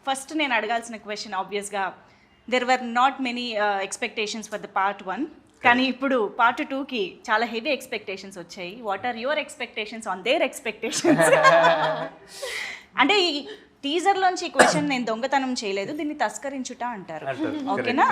First నేను అడగాల్సిన question obviously there were not many expectations for the part 1, కానీ ఇప్పుడు పార్ట్ 2కి చాలా హెవీ ఎక్స్పెక్టేషన్స్ వచ్చాయి. What are your expectations on their expectations? అంటే ఈ టీజర్లోంచి ఈ క్వశ్చన్ నేను దొంగతనం చేయలేదు, దీన్ని తస్కరించుట అంటారు. ఓకేనా?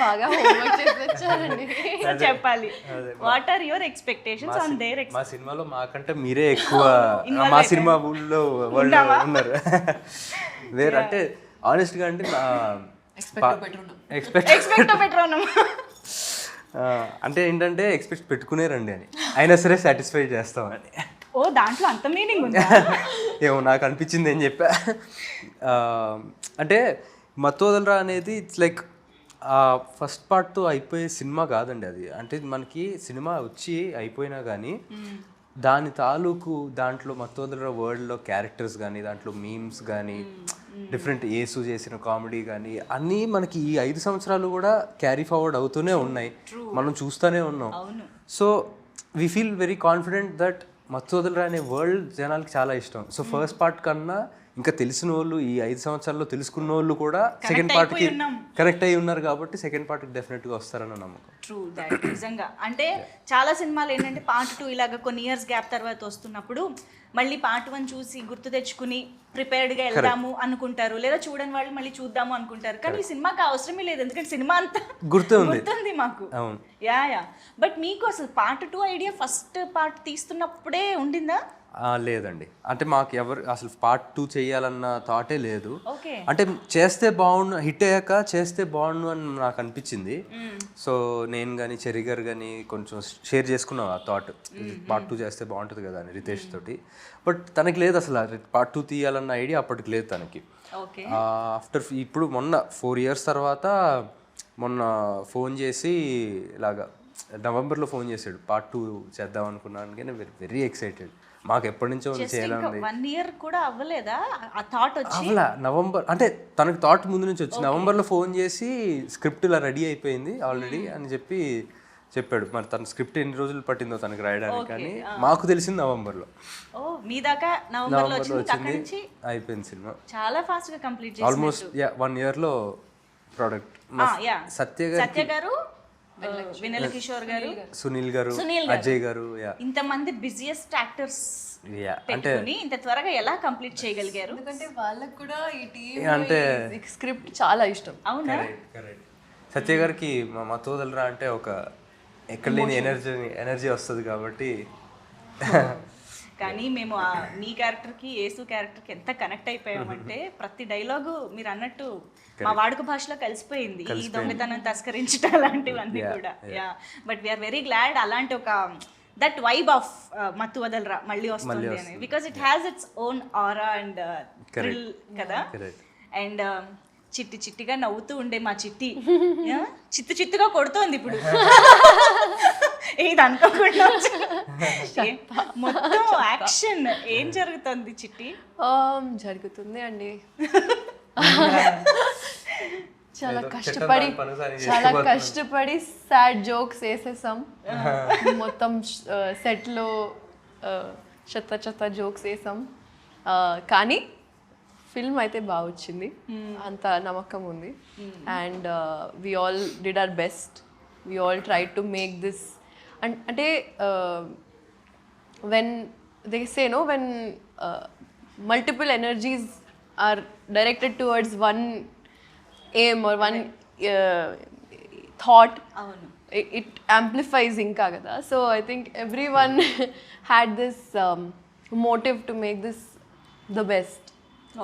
బాగా homework చేసి వచ్చారండి. సో చెప్పాలి, what are your expectations on there? మా సినిమాలో మాకంటే మీరే ఎక్కువ మా సినిమా ఊళ్ళో వాళ్ళు ఉన్నారు. వేరే అంటే ఆనెస్ట్గా అంటే అంటే ఏంటంటే ఎక్స్పెక్ట్ పెట్టుకునేరండి అని, అయినా సరే సాటిస్ఫై చేస్తామని. ఓ, దాంట్లో అంత మీనింగ్ ఉందా? ఏమో నాకు అనిపించింది ఏం చెప్పా. అంటే మత్తు వదలరా అనేది ఇట్స్ లైక్ ఫస్ట్ పార్ట్తో అయిపోయే సినిమా కాదండి అది. అంటే మనకి సినిమా వచ్చి అయిపోయినా కానీ దాని తాలూకు దాంట్లో మత్తు వదలరా వరల్డ్లో క్యారెక్టర్స్ కానీ, దాంట్లో మీమ్స్ కానీ, డిఫరెంట్ యేసు చేసిన కామెడీ కానీ అన్నీ మనకి ఈ 5 సంవత్సరాలు కూడా క్యారీ ఫార్వర్డ్ అవుతూనే ఉన్నాయి, మనం చూస్తూనే ఉన్నాం. So we feel very confident that మత్తు వదలరా అనే వరల్డ్ జనాలకి చాలా ఇష్టం. సో ఫస్ట్ పార్ట్ కన్నా ఇంకా తెలిసిన వాళ్ళు, ఈ 5 సంవత్సరాల్లో తెలుసుకున్న వాళ్ళు కూడా సెకండ్ పార్ట్కి కనెక్ట్ అయ్యి ఉన్నారు కాబట్టి సెకండ్ పార్ట్కి డెఫినెట్గా వస్తారన్న నమ్మకం. True that. నిజంగా అంటే చాలా సినిమాలు ఏంటంటే పార్ట్ 2 ఇలాగ కొన్ని ఇయర్స్ గ్యాప్ తర్వాత వస్తున్నప్పుడు మళ్ళీ పార్ట్ 1 చూసి గుర్తు తెచ్చుకుని ప్రిపేర్డ్గా వెళ్దాము అనుకుంటారు, లేదా చూడని వాళ్ళు మళ్ళీ చూద్దాము అనుకుంటారు. కానీ ఈ సినిమాకి అవసరమే లేదు, ఎందుకంటే సినిమా అంతా గుర్తుంది మాకు. యా. బట్ మీకు అసలు పార్ట్ 2 ఐడియా ఫస్ట్ పార్ట్ తీస్తున్నప్పుడే ఉండిందా? లేదండి, అంటే మాకు ఎవరు అసలు పార్ట్ 2 చేయాలన్న థాటే లేదు. అంటే చేస్తే బాగుండు, హిట్ అయ్యాక చేస్తే బాగుండు అని నాకు అనిపించింది. సో నేను కానీ చెర్రీ గారు కానీ కొంచెం షేర్ చేసుకున్నాం ఆ థాట్, పార్ట్ 2 చేస్తే బాగుంటుంది కదా అని రితేష్ తోటి. బట్ తనకి లేదు అసలు పార్ట్ 2 తీయాలన్న ఐడియా అప్పటికి లేదు తనకి. ఆఫ్టర్ ఇప్పుడు మొన్న 4 years తర్వాత మొన్న ఫోన్ చేసి ఇలాగా నవంబర్లో ఫోన్ చేశాడు, పార్ట్ 2 చేద్దాం అనుకున్నాను కానీ వెరీ ఎక్సైటెడ్. మాకు ఎప్పటి నుంచో చేయాలని. 1 year కూడా అవ్వలేదా ఆ థాట్ వచ్చి? అవ్వలా, నవంబర్ అంటే తనకి థాట్ ముందు నుంచి వచ్చి నవంబర్లో ఫోన్ చేసి స్క్రిప్ట్ ఇలా రెడీ అయిపోయింది ఆల్రెడీ అని చెప్పాడు. మరి తన స్క్రిప్ట్ ఎన్ని రోజులు పట్టిందో తనకి రాయడానికి, కానీ మాకు తెలిసింది నవంబర్లో. మీ దాకా నవంబర్లో వచ్చింది, అయిపోయింది సినిమా. చాలా ఫాస్ట్ గా కంప్లీట్ చేశారు. Almost 1 yearలో product. సత్య గారు, వెన్నెల కిషోర్ గారు, సునీల్ గారు, అజయ్ గారు, ఇంతమంది బిజియెస్ట్ యాక్టర్స్ పెట్టుకుని ఇంత త్వరగా ఎలా కంప్లీట్ చేయగలిగారు? ఎందుకంటే వాళ్ళకి కూడా ఈ టీమ్ అంటే స్క్రిప్ట్ చాలా ఇష్టం. అవునా? సత్య గారికి మత్తు వదలరా అంటే ఒక ఎక్కడ లేని ఎనర్జీ వస్తుంది కాబట్టి. కానీ మేము మీ క్యారెక్టర్కి యేసు క్యారెక్టర్కి ఎంత కనెక్ట్ అయిపోయామంటే ప్రతి డైలాగు మీరు అన్నట్టు మా వాడుక భాషలో కలిసిపోయింది, ఈ దొంగతనం తస్కరించడం అలాంటివన్నీ కూడా. బట్ వీఆర్ వెరీ గ్లాడ్ అలాంటి ఒక దట్ వైబ్ ఆఫ్ మత్తు వదలరా మళ్ళీ వస్తుంది అని, because it has its own aura and thrill కదా. అండ్ చిట్టిగా నవ్వుతూ ఉండే మా చిట్టి చిత్తుగా కొడుతోంది ఇప్పుడు. ఇది అనుకోకుండా మొత్తం యాక్షన్ ఏం జరుగుతుంది చిట్టి? జరుగుతుంది అండి, చాలా కష్టపడి సాడ్ జోక్స్ వేసేసాం. మొత్తం సెట్లో చెత్త జోక్స్ వేసాం, కానీ ఫిల్మ్ అయితే బాగా వచ్చింది, అంత నమ్మకం ఉంది. And we all did our best, we all try to make this. అంటే when they say no, when multiple energies are directed towards one aim or one thought, it amplifies inka kada. So I think everyone had this motive to make this the best.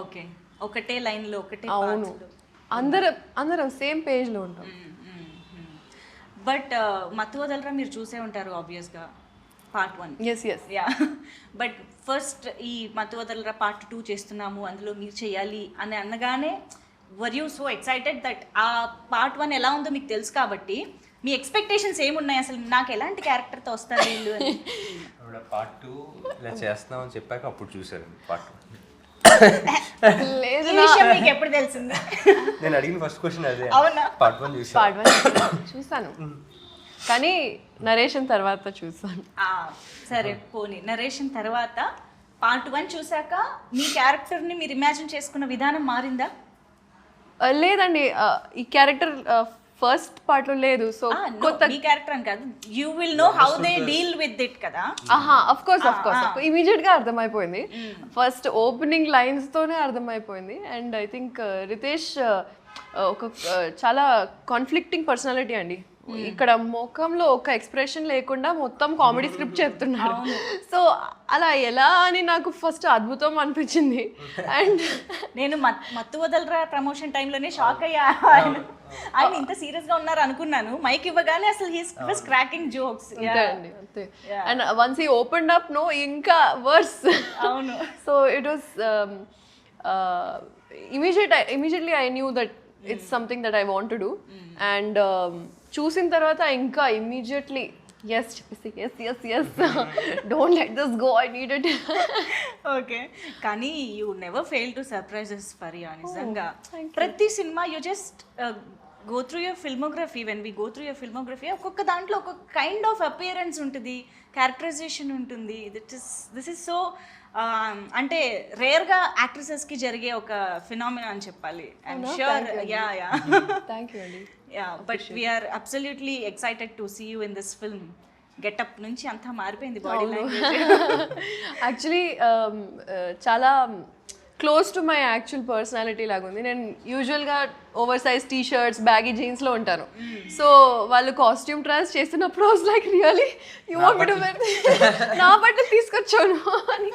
Okay, ఒకటే line లో ఒకటే అవును, అందరం same page లో ఉంటాం. But మత్తు వదలరా మీరు చూసే ఉంటారు ఆబ్వియస్గా పార్ట్ 1. yes బట్ ఫస్ట్ ఈ మత్తు వదలరా పార్ట్ 2 చేస్తున్నాము, అందులో మీరు చేయాలి అని అనగానే were you so excited that ఆ పార్ట్ 1 ఎలా ఉందో మీకు తెలుసు కాబట్టి మీ ఎక్స్పెక్టేషన్స్ ఏమున్నాయి? అసలు నాకు ఎలాంటి క్యారెక్టర్తో వస్తారు వీళ్ళు అని? పార్ట్ 2 ఇలా చేస్తున్నామని చెప్పాక అప్పుడు చూసారు పార్ట్ 1. లేదు, మీకు ఎప్పుడు తెలిసింది? నేను అడిగిన ఫస్ట్ క్వశ్చన్ అదే. అవునా? పార్ట్ 1 చూసాను కానీ నరేషన్ తర్వాత చూసాను. సరే పోనీ నరేషన్ తర్వాత పార్ట్ 1 చూసాక మీ క్యారెక్టర్ని మీరు ఇమాజిన్ చేసుకున్న విధానం మారిందా? లేదండి, ఈ క్యారెక్టర్ ఫస్ట్ పార్ట్ లో లేదు. సో మీ క్యారెక్టర్ అని కాదు, you will know how they deal with it కదా. అఫ్ కోర్స్ ఇమీడియట్ గా అర్థమైపోయింది. ఫస్ట్ ఓపెనింగ్ లైన్స్ తోనే అర్థమైపోయింది. అండ్ ఐ థింక్ రితేష్ ఒక చాలా కాన్ఫ్లిక్టింగ్ పర్సనాలిటీ అండి. ఇక్కడ ముఖంలో ఒక ఎక్స్ప్రెషన్ లేకుండా మొత్తం కామెడీ స్క్రిప్ట్ చెప్తున్నారు. సో అలా ఎలా అని నాకు ఫస్ట్ అద్భుతం అనిపించింది. అండ్ నేను మత్తు వదలరా ప్రమోషన్ టైంలోనే షాక్ అయ్యా, ఆయన ఇంత సీరియస్ గా ఉన్నారు అనుకున్నాను. మైక్ ఇవ్వగానే అసలు హీస్ వాస్ క్రాకింగ్ జోక్స్. అంతే. And once he opened up no ఇంకా వర్స్. అవును. So it was immediately I knew that it's something that I want to do. And చూసిన తర్వాత ఇంకా ఇమ్మీడియట్లీ ఎస్ చెప్పేసి yes don't let this go, I need it. Okay, కానీ you never fail to surprises Faria. నిజంగా ప్రతి cinema you just go through your filmography. When we go through your filmography ఒక్కొక్క దాంట్లో ఒక్కొక్క కైండ్ ఆఫ్ అపియరెన్స్ ఉంటుంది, characterization ఉంటుంది. This is so అంటే రేర్గా యాక్ట్రెసెస్కి జరిగే ఒక ఫినామినా అని చెప్పాలి. I'm sure. Yeah thank you అండి. But we're absolutely excited to see you in this film. Getup నుంచి అంతా మారిపోయింది బాడీ లాంగ్వేజ్. యాక్చువల్లీ చాలా close to my actual personality లాగా ఉంది. నేను యూజువల్గా over size T shirts, baggy జీన్స్లో ఉంటాను. సో వాళ్ళు కాస్ట్యూమ్ ట్రయల్స్ చేస్తున్నప్పుడు was like really you want me to wear, నా బట్టలు తీసుకొచ్చాను అని.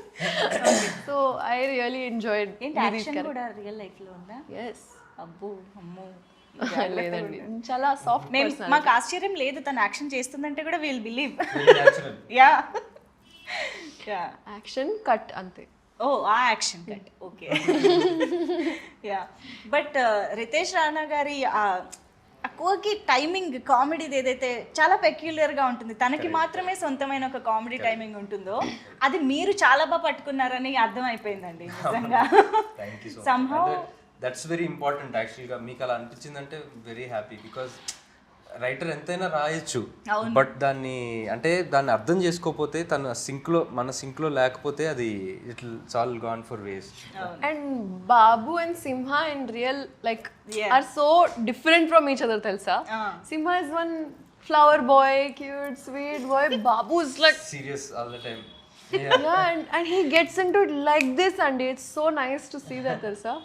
So I really enjoyed. ఏంటి యాక్షన్ కూడా రియల్ లైఫ్లో ఉందా? ఎస్. అబ్బో అమ్మో. లేదండి, చాలా సాఫ్ట్. మాకు ఆశ్చర్యం లేదు తను యాక్షన్ చేస్తుందంటే కూడా will believe. Yeah action cut అంతే. ఓ ఆ action cut. Okay. Yeah but Ritesh Rana గారి అక్కువకి టైమింగ్ కామెడీది ఏదైతే చాలా పెక్యులర్గా ఉంటుంది, తనకి మాత్రమే సొంతమైన ఒక కామెడీ టైమింగ్ ఉంటుందో అది మీరు చాలా బాగా పట్టుకున్నారని అర్థమైపోయిందండి నిజంగా. సంహౌ దట్స్ వెరీ ఇంపార్టెంట్ యాక్చువల్గా. మీకు అలా అనిపించిందంటే వెరీ హ్యాపీ. బికాజ్ రైటర్ ఎంతైనా రాయొచ్చు, బట్ దాన్ని అర్థం చేసుకోకపోతే మన సింక్లో లేకపోతే అది it's all gone for waste. And Babu and Simha in real like are so different from each other తెలుసా. Simha is one flower boy, cute sweet boy. Babu is like serious all the time. and he gets into it like this and it's so nice to see that తెలుసా.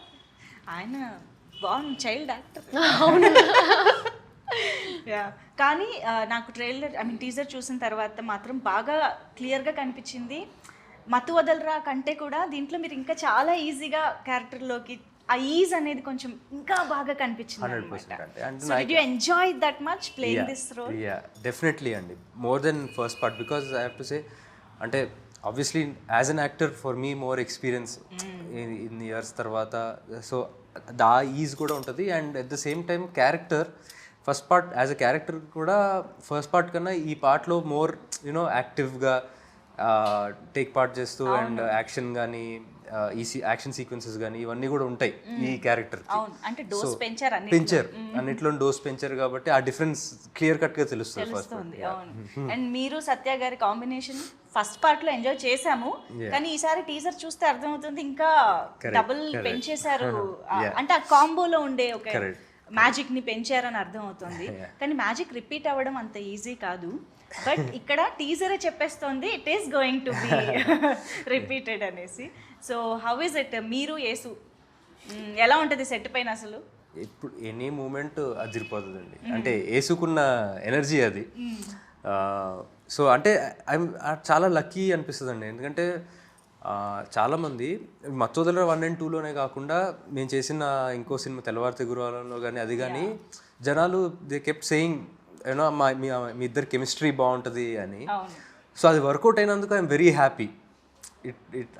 ఆయన బాగుంది child actor. కానీ నాకు trailer teaser చూసిన తర్వాత మాత్రం బాగా క్లియర్గా కనిపించింది. మత్తు వదలరా కంటే కూడా దీంట్లో మీరు ఇంకా చాలా ఈజీగా క్యారెక్టర్లోకి ఆ ఈజ్ అనేది కొంచెం ఇంకా బాగా కనిపించింది. So did you enjoy that much playing this role? Yeah definitely అండి, more then first part. Because I have to say అంటే obviously as an actor for me more experience in years తర్వాత. So that is కూడా ఉంటుంది. And at the same time character first part as a character కూడా first part కన్నా ఈ పార్ట్లో more you know యాక్టివ్గా take part చేస్తూ అండ్ యాక్షన్ కానీ యాక్షన్ సీక్వెన్సెస్ కానీ ఇవన్నీ కూడా ఉంటాయి ఈ క్యారెక్టర్. పెంచారు అన్నిట్లో డోస్ పెంచారు కాబట్టి ఆ డిఫరెన్స్ క్లియర్ కట్ గా తెలుస్తుంది ఫస్ట్. అండ్ మీరు సత్య గారి కాంబినేషన్ ఫస్ట్ పార్ట్ లో ఎంజాయ్ చేసాము, కానీ ఈసారి టీజర్ చూస్తే అర్థమవుతుంది ఇంకా డబుల్ పెంచేశారు. అంటే ఆ కాంబోలో ఉండే ఒక మ్యాజిక్ ని పెంచారని అర్థం అవుతుంది. కానీ మ్యాజిక్ రిపీట్ అవ్వడం అంత ఈజీ కాదు. బట్ ఇక్కడ టీజరే చెప్పేస్తోంది it is going to be repeated అనేసి. సో హౌ ఇస్ ఇట్ మీరు యేసు ఎలా ఉంటుంది సెట్ పైన? అసలు ఇప్పుడు ఎనీ మూమెంట్ అదిరిపోతుందండి. అంటే యేసుకున్న ఎనర్జీ అది. సో అంటే చాలా లక్కీ అనిపిస్తుంది అండి. ఎందుకంటే చాలామంది మత్తు వదలరా 1 and 2లోనే కాకుండా మేము చేసిన ఇంకో సినిమా తెల్లవారు తెగురాలలో కానీ అది కానీ జనాలు దే కెప్ట్ సేయింగ్ యూనో మీ ఇద్దరు కెమిస్ట్రీ బాగుంటుంది అని. సో అది వర్కౌట్ అయినందుకు ఐఎమ్ వెరీ హ్యాపీ.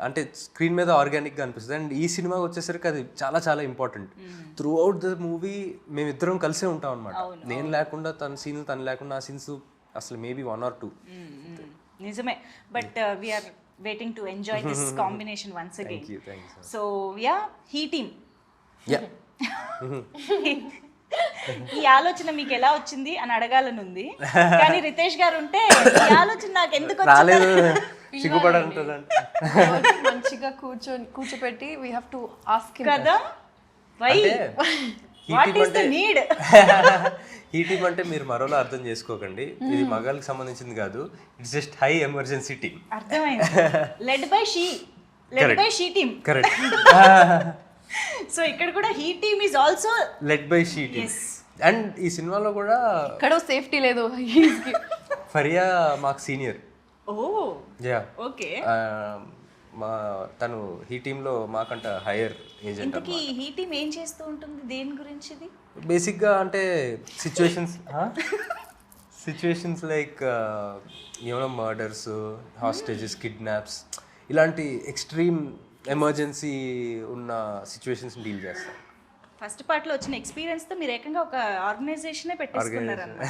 అంటే స్క్రీన్ మీద ఆర్గానిక్గా అనిపిస్తుంది. అండ్ ఈ సినిమాకి వచ్చేసరికి అది చాలా చాలా important. Through out the movie మేమిద్దరం కలిసే ఉంటాం అనమాట. నేను లేకుండా తన సీన్లు, తను లేకుండా ఆ సీన్స్ అసలు మేబీ 1 or 2. నిజమే. But we are waiting to enjoy this combination once again. Thank you. So yeah, he team. Yeah. ఈ ఆలోచన మీకు ఎలా వచ్చింది అని అడగాలని ఉంది, కానీ రితేష్ గారు ఉంటే ఈ ఆలోచన నాకు ఎందుకు రాలేదు. సిగ్గుపడాలంటుందంటే రోజు మంచిగా కూర్చోపెట్టి వీ హ్యావ్ టు ఆస్క్ కదా why what is the need ఈ టీమ్ అంటే మీరు మరోలా అర్థం చేసుకోకండి, ఇది మగాళ్ళకి సంబంధించింది కాదు, it's just high emergency team. అర్థమైంది. Led by she team. Correct. So ఇక్కడ కూడా he team is also led by she team. And ఈ సినిమాలో కూడా ఎక్కడో సేఫ్టీ లేదు. ఫరియా మాకు సీనియర్. ఓ యా ఓకే. మా తను ఈ టీంలో మాకంట హైయర్ ఏజెంట్. ఇంతకీ హీ టీమ్ ఏం చేస్తూ ఉంటుంది, దేని గురించిది? బేసిక్గా అంటే సిచ్యువేషన్స్ లైక్ ఏమైనా మర్డర్స్, హాస్టేజెస్, కిడ్నాప్స్ ఇలాంటి ఎక్స్ట్రీమ్ ఎమర్జెన్సీ ఉన్న సిచ్యువేషన్స్ డీల్ చేస్తాం. ఫస్ట్ పార్ట్లో వచ్చిన ఎక్స్పీరియన్స్తో మీరు ఏకంగా ఒక ఆర్గనైజేషనే పెట్టేసుకున్నారు అన్నమాట.